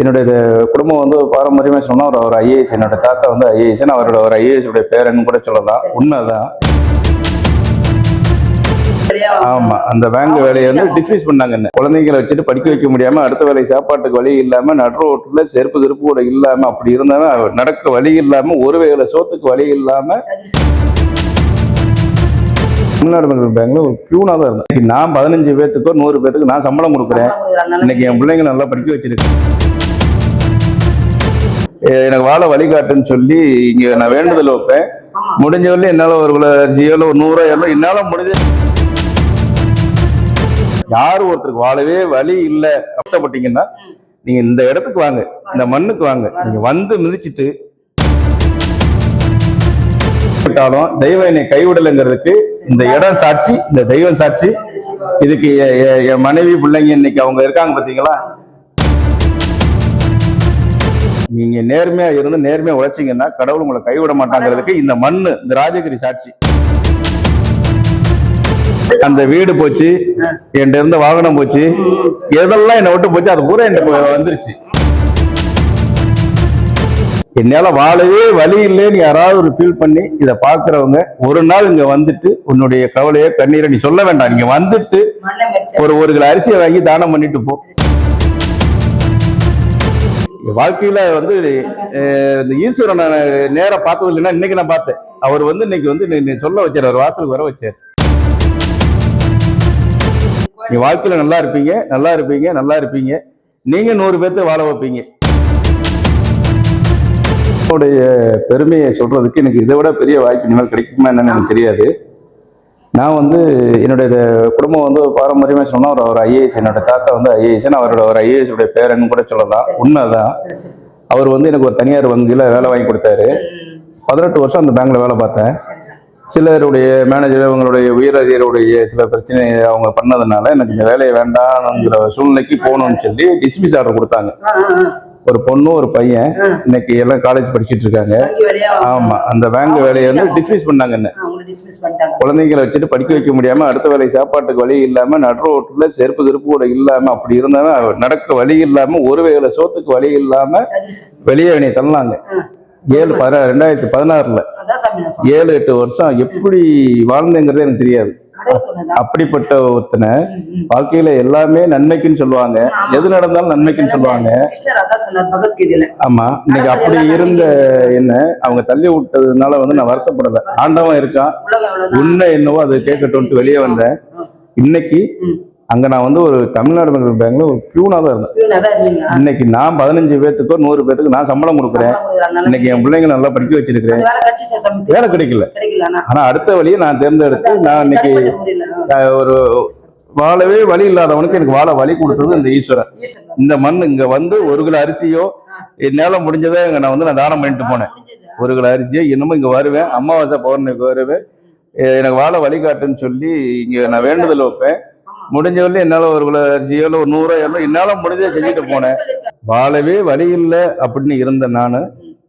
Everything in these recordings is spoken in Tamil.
என்னுடைய குடும்பம் வந்து பாரம்பரியமா சொன்னா ஒரு ஐஏஎஸ், என்னோட தாத்தா வந்து ஐஏஎஸ், அவரோட ஒரு ஐஏஎஸ் உடைய பேரன்னு கூட சொல்லலாம். உண்மைதான். ஆமா, அந்த பேங்க் வேலையை வந்து டிஸ்மிஸ் பண்ணாங்க. என்ன குழந்தைங்களை வச்சுட்டு படிக்க வைக்க முடியாம, அடுத்த வேலை சாப்பாட்டுக்கு வழி இல்லாம, நடு ரோட்ல செருப்பு கிருப்பு கூட இல்லாம, அப்படி இருந்தாலும் நடக்க வழி இல்லாம, ஒரு வேளை சோத்துக்கு வழி இல்லாம தமிழ்நாடு மெட்ரல் பேங்க்ல ஒரு பியூனா தான் இருந்தேன். நான் 15 பேத்துக்கோ 100 பேத்துக்கு நான் சம்பளம் கொடுக்குறேன். இன்னைக்கு என் பிள்ளைங்க நல்லா படிக்க வச்சிருக்கேன். எனக்கு வாழ வழிகாட்டுன்னு சொல்லி இங்க நான் வேண்டுதல் வைப்பேன். முடிஞ்ச வரல என்னால ஒரு கிலோ அரிசியோ ஒரு 100 என்னால முடிஞ்ச. யாரும் ஒருத்தருக்கு வாழவே வழி இல்லை கஷ்டப்பட்டீங்கன்னா நீங்க இந்த இடத்துக்கு வாங்க, இந்த மண்ணுக்கு வாங்க. நீங்க வந்து மிதிச்சுட்டு தெய்வம் என்னை கைவிடலைங்கிறதுக்கு இந்த இடம் சாட்சி, இந்த தெய்வம் சாட்சி. இதுக்கு என் மனைவி பிள்ளைங்க இன்னைக்கு அவங்க இருக்காங்க பாத்தீங்களா. நீங்க நேர்மையா இருந்து நேர்மையா உழைச்சிங்கன்னா கடவுள் உங்களை கைவிட மாட்டாங்கிறதுக்கு இந்த மண்ணு, இந்த ராஜகிரி சாட்சி. அந்த வீடு போச்சு, என்கிட்ட இருந்த வாகனம் போச்சு, எதெல்லாம் என்னை விட்டு போச்சு அது பூரா என்கிட்ட வந்துருச்சு. என்னால வாழவே வழி இல்லைன்னு யாராவது ஒரு ஃபீல் பண்ணி இதை பாக்குறவங்க ஒரு நாள் இங்க வந்துட்டு உன்னுடைய கவலையை கண்ணீரை நீ சொல்ல வேண்டாம். நீங்க வந்துட்டு ஒரு கிலோ அரிசியை வாங்கி தானம் பண்ணிட்டு போ. வாழ்க்கையில வந்து இந்த ஈஸ்வரனை நேர பார்த்தது இல்லைன்னா இன்னைக்கு நான் பார்த்தேன். அவர் வந்து இன்னைக்கு வந்து சொல்ல வச்சார், அவர் வாசலுக்கு வர வச்சார். நீ வாழ்க்கையில நல்லா இருப்பீங்க, நல்லா இருப்பீங்க, நல்லா இருப்பீங்க. நீங்க 100 பேர்த்த வாழ வைப்பீங்க. என்னுடைய பெருமையை சொல்றதுக்கு எனக்கு இதை விட பெரிய வாய்ப்பு இனிமேல் கிடைக்குமா என்னன்னு எனக்கு தெரியாது. நான் வந்து என்னுடைய குடும்பம் வந்து பாரம்பரியமா சொன்னா ஒரு ஐஏஎஸ், என்னோட தாத்தா வந்து ஐஏஎஸ், அவரோட ஒரு ஐஏஎஸ் உடைய பேரன்னு கூட சொல்லலாம். உண்மைதான். அவர் வந்து எனக்கு ஒரு தனியார் வங்கியில வேலை வாங்கி கொடுத்தாரு. 18 வருஷம் அந்த பேங்க்ல வேலை பார்த்தேன். சிலருடைய மேனேஜர், அவங்களுடைய உயர் அதிகாரியுடைய சில பிரச்சனை அவங்க பண்ணதுனால எனக்கு இந்த வேலையை வேண்டாம்ங்கிற சூழ்நிலைக்கு போகணும்னு சொல்லி டிஸ்மிஸ் ஆர்டர் கொடுத்தாங்க. ஒரு பொண்ணு ஒரு பையன் இன்னைக்கு எல்லாம் காலேஜ் படிச்சுட்டு இருக்காங்க. ஆமா, அந்த பேங்க் வேலையை வந்து டிஸ்மிஸ் பண்ணாங்க. என்ன குழந்தைங்களை வச்சுட்டு படிக்க வைக்க முடியாம, அடுத்த வேலை சாப்பாட்டுக்கு வழி இல்லாம, நடு ரோட்ல செருப்பு கிருப்பு கூட இல்லாம, அப்படி இருந்தாலும் நடக்க வழி இல்லாம, ஒரு வேளை சோத்துக்கு வழி இல்லாம வெளியே என்னை தள்ளாங்க. 2016 7-8 வருஷம் எப்படி வாழ்ந்தேங்கிறது எனக்கு தெரியாது. அப்படிப்பட்ட ஒருத்தனை வாழ்க்கையில எல்லாமே நன்மைக்குன்னு சொல்லுவாங்க, எது நடந்தாலும் நன்மைக்குன்னு சொல்லுவாங்க. ஆமா, இன்னைக்கு அப்படி இருந்த என்ன அவங்க தள்ளி விட்டதுனால வந்து நான் வருத்தப்படல. ஆண்டவன் இருக்கான், உண்மை என்னவோ அது கேட்கட்டும்ட்டு வெளியே வந்தேன். இன்னைக்கு அங்க நான் வந்து ஒரு தமிழ்நாடு மெட்ரல் பேங்க்ல ஒரு பியூனா தான் இருந்தேன். இன்னைக்கு நான் 15 பேத்துக்கோ 100 பேத்துக்கு நான் சம்பளம் கொடுக்குறேன். இன்னைக்கு என் பிள்ளைங்க நல்லா படிக்க வச்சிருக்கிறேன். வேலை கிடைக்கல, ஆனா அடுத்த வழியை நான் தேர்ந்தெடுத்து நான் இன்னைக்கு ஒரு வாழவே வழி இல்லாதவனுக்கு எனக்கு வாழ வழி கொடுத்தது இந்த ஈஸ்வரன். இந்த மண் இங்க வந்து 1 கிலோ அரிசியோ என்னால முடிஞ்சதை நான் தானம் பண்ணிட்டு போனேன். 1 கிலோ அரிசியோ இன்னமும் இங்க வருவேன், அமாவாசை பௌர்ணமிக்கு வருவேன். எனக்கு வாழ வழிகாட்டுன்னு சொல்லி இங்க நான் வேண்டுதல் வைப்பேன். முடிஞ்ச வரல என்னால 1 கிலோ அரிசியோ ஒரு 100 என்னால முடிஞ்சதை செஞ்சுட்டு போனேன். வாழவே வழி இல்லை அப்படின்னு இருந்த நானு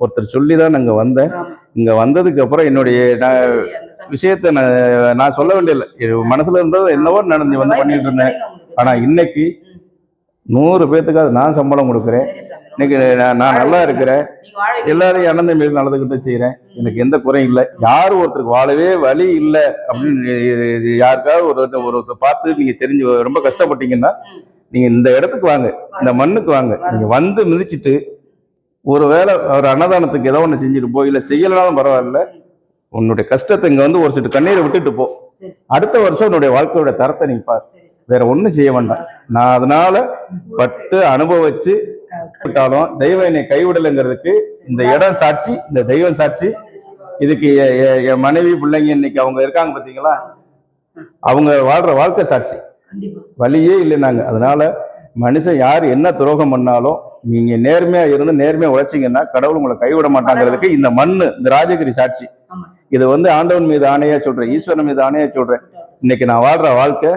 ஒருத்தர் சொல்லிதான் அங்க வந்தேன். இங்க வந்ததுக்கு அப்புறம் என்னுடைய விஷயத்த நான் சொல்ல வேண்டியதில்லை, மனசுல இருந்தது என்னவோ நடந்து வந்து பண்ணிட்டு இருந்தேன். ஆனா இன்னைக்கு 100 பேத்துக்காவது நான் சம்பளம் கொடுக்குறேன். இன்னைக்கு நான் நல்லா இருக்கிறேன். எல்லாரையும் அண்ணன் தம்பி நல்லதுகிட்ட செய்யறேன். எனக்கு எந்த குறையும் இல்லை. யாரும் ஒருத்தருக்கு வாழவே வழி இல்லை அப்படின்னு யாருக்காவது ஒருத்தர் பார்த்து நீங்க தெரிஞ்சு ரொம்ப கஷ்டப்பட்டீங்கன்னா நீங்க இந்த இடத்துக்கு வாங்க, இந்த மண்ணுக்கு வாங்க. நீங்க வந்து மிதிச்சுட்டு ஒரு வேளை ஒரு அன்னதானத்துக்கு ஏதோ ஒண்ணு செஞ்சுட்டு போ, இல்ல செய்யலனாலும் பரவாயில்ல. உன்னுடைய கஷ்டத்தை இங்க வந்து ஒரு சிட்டு கண்ணீரை விட்டுட்டு போ. அடுத்த வருஷம் உன்னுடைய வாழ்க்கையோட தரத்தை நீ பாரு. வேற ஒண்ணும் செய்ய வேண்டாம். நான் அதனால பட்டு அனுபவிச்சு விட்டாலும் தெய்வம் என்னை கைவிடலைங்கிறதுக்கு இந்த இடம் சாட்சி, இந்த தெய்வம் சாட்சி. இதுக்கு என் மனைவி பிள்ளைங்க இன்னைக்கு அவங்க இருக்காங்க பாத்தீங்களா, அவங்க வாழ்ற வாழ்க்கை சாட்சி. வழியே இல்லைனாங்க. அதனால மனுஷன் யார் என்ன துரோகம் பண்ணாலும் நீங்க நேர்மையா இருந்து நேர்மையா உழைச்சிங்கன்னா கடவுள் உங்களை கைவிட மாட்டாங்கிறதுக்கு இந்த மண்ணு, இந்த ராஜகிரி சாட்சி. இது வந்து ஆண்டவன் மீது ஆணையா சொல்றேன், ஈஸ்வரன் மீது ஆணையா சொல்றேன். இன்னைக்கு நான் வாழ்ற வாழ்க்கை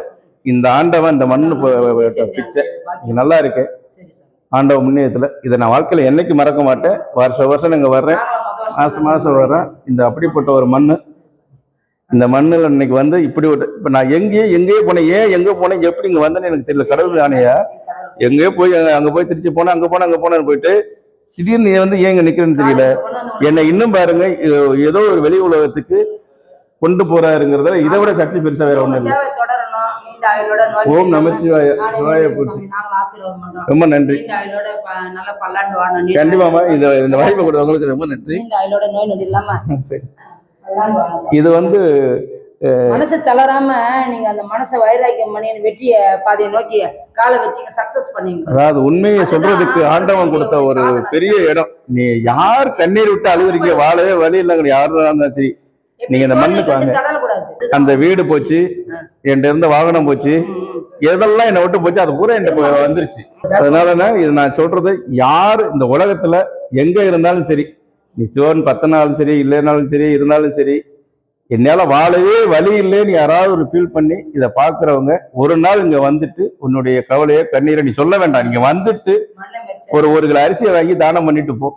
இந்த ஆண்டவன் இந்த மண்ணு பிச்சை. நல்லா இருக்கு ஆண்டவன் முன்னேயத்துல. இதை நான் வாழ்க்கையில என்னைக்கு மறக்க மாட்டேன். வருஷம் இங்க வர்றேன், மாசம் வர்றேன். இந்த அப்படிப்பட்ட ஒரு மண்ணு, இந்த மண்ணுல இன்னைக்கு வந்து இப்படி ஒரு இப்ப நான் எங்கேயோ போனேன். ஏன் எங்க போனேன், எப்படி இங்க வந்தேன்னு எனக்கு தெரியல. கடவுள் ஆணையா எங்கேயோ போய் அங்க போய் திருச்சி போனா அங்க போனா அங்க போனேன்னு போயிட்டு திடீர்னு நீ வந்து ஏங்க நிக்கிறேன்னு தெரியல. என்னை இன்னும் பாருங்க ஏதோ ஒரு வெளி உலகத்துக்கு கொண்டு போறாருங்கிறத இதை விட சக்தி பெருசா வேற ஒண்ணு இல்லை. ஓம் நமச்சிவாய. ரொம்ப நன்றி. கண்டிப்பாமா இந்த வாய்ப்பை கொடுத்தவங்களுக்கு ரொம்ப நன்றி. இது வந்து மனசு தளராம நீங்க அந்த மனசை வைராக்கியம் பண்ணி வெற்றிய பாதையை நோக்கி காலை வச்சீங்க, சக்சஸ் பண்ணீங்க. அதாவது உண்மையை சொல்றதுக்கு ஆண்டவன் கொடுத்த ஒரு பெரிய இடம். நீ யார் கண்ணீர் விட்டு அழுகுறீங்க, வாழவே வழி இல்லைங்க, யாரும் இருந்தாலும் சரி, நீங்க இந்த மண்ணுக்கு வாங்க. அந்த வீடு போச்சு, என்கிட்ட இருந்த வாகனம் போச்சு, எதெல்லாம் என்னை விட்டு போச்சு, அது பூரா என்கிட்ட வந்துருச்சு. அதனால இது நான் சொல்றது, யார் இந்த உலகத்துல எங்க இருந்தாலும் சரி, நீ சிவன் பத்தினாலும் சரி இல்லைனாலும் சரி இருந்தாலும் சரி, என்னால வாழவே வழி இல்லைன்னு யாராவது ஒரு ஃபீல் பண்ணி இதை பாக்குறவங்க ஒரு நாள் இங்க வந்துட்டு உன்னுடைய கவலையை கண்ணீரை நீ சொல்ல வேண்டாம். நீங்க வந்துட்டு ஒரு கிலோ அரிசியை வாங்கி தானம் பண்ணிட்டு போ.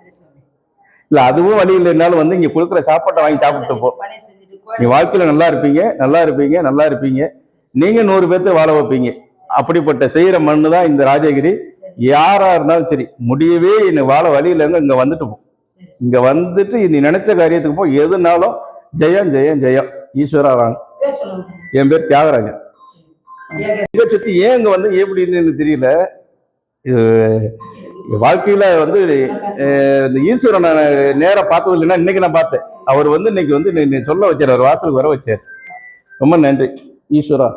இல்ல அதுவும் வழி இல்லைனாலும் வந்து இங்க கொடுக்குற சாப்பாட்டை வாங்கி சாப்பிட்டு போ. நீ வாழ்க்கையில நல்லா இருப்பீங்க, நல்லா இருப்பீங்க, நல்லா இருப்பீங்க. நீங்க 100 பேர்த்த வாழ வைப்பீங்க. அப்படிப்பட்ட செய்யற மண்ணு தான் இந்த ராஜகிரி. யாரா இருந்தாலும் சரி, முடியவே என்ன வாழ வழி இல்லைங்க, இங்க வந்துட்டு போ. இங்க வந்துட்டு நீ நினைச்ச காரியத்துக்கு போ. எதுனாலும் ஜெயம் ஜெயம் ஜெயம். ஈஸ்வரா வாங்க. என் பேர் தியாகராஜன். இதை சுத்தி ஏன் இங்க வந்து எப்படின்னு தெரியல. வாழ்க்கையில வந்து இந்த ஈஸ்வரனை நேரா பார்த்தது இல்லைன்னா இன்னைக்கு நான் பார்த்தேன். அவர் வந்து இன்னைக்கு வந்து சொல்ல வச்சார், அவர் வாசலுக்கு வர வச்சார். ரொம்ப நன்றி ஈஸ்வரா.